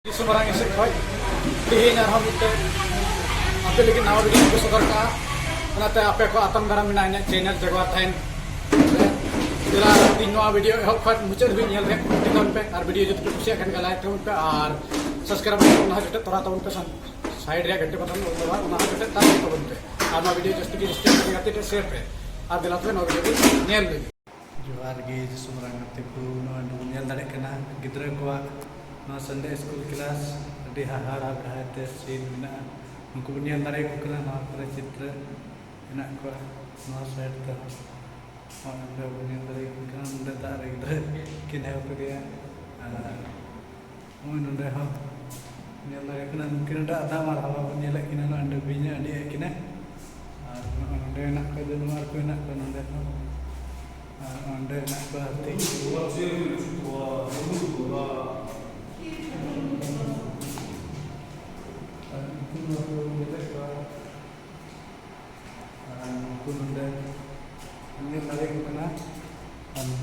Semarang esek khoj tihin arham ite ape lagi nawa video ko sodor ka onate ape ko atam daram minanya channel jagwar thain jela tin nawa video ehok khoj muchad bi nyel rek tikon pe ar video jut kusia kan ka like tawun pe ar subscribe na jute tora tawun pe side re घंटे button दबा ना जute tar tawun pe ar na video just ki step ngati te share pe ar dela pe nawa video nyel le जोहार गे सुमरांग ते को no nyel dare kana gidra ko na Sunday school class adi hahar te scene na unku nyel dare ko kana na pura chitra ina ko na side ta anda nyel dare ko kana unda dare gidra kin ha ko dia mo nunde ha nyel dare kana mungkin da ada mar hawa nyel kina na anda binya adi kina ar nunde na ko de mar ko na ko nunde anda nak berarti kununda ini lagi kena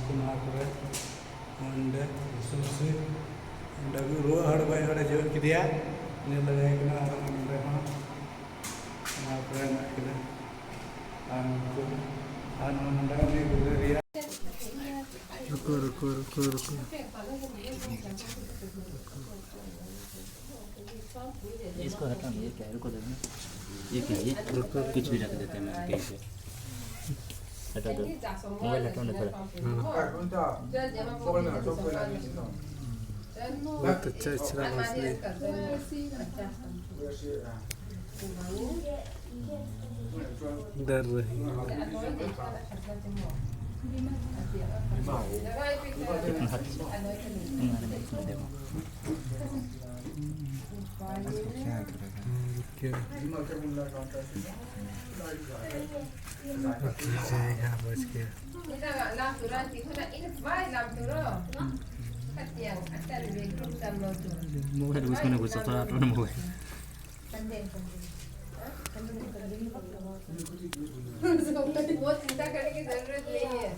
kuna kore anda susu anda guru har bai har jo kidia ini lagi kena anda ha kore nak kena anda ni guru ria रुको इसको हटा ये क्या रुको देखना ये क्या ये रुको कुछ भी रख देते हैं मैं कहीं पे हटा दो मोबाइल हटाओ ना थोड़ा बहुत अच्छा इचरा मछली डर रही है मोबाइल उसमें ना घुस सकता है तो ना मोबाइल बहुत चिंता करने की जरूरत नहीं है।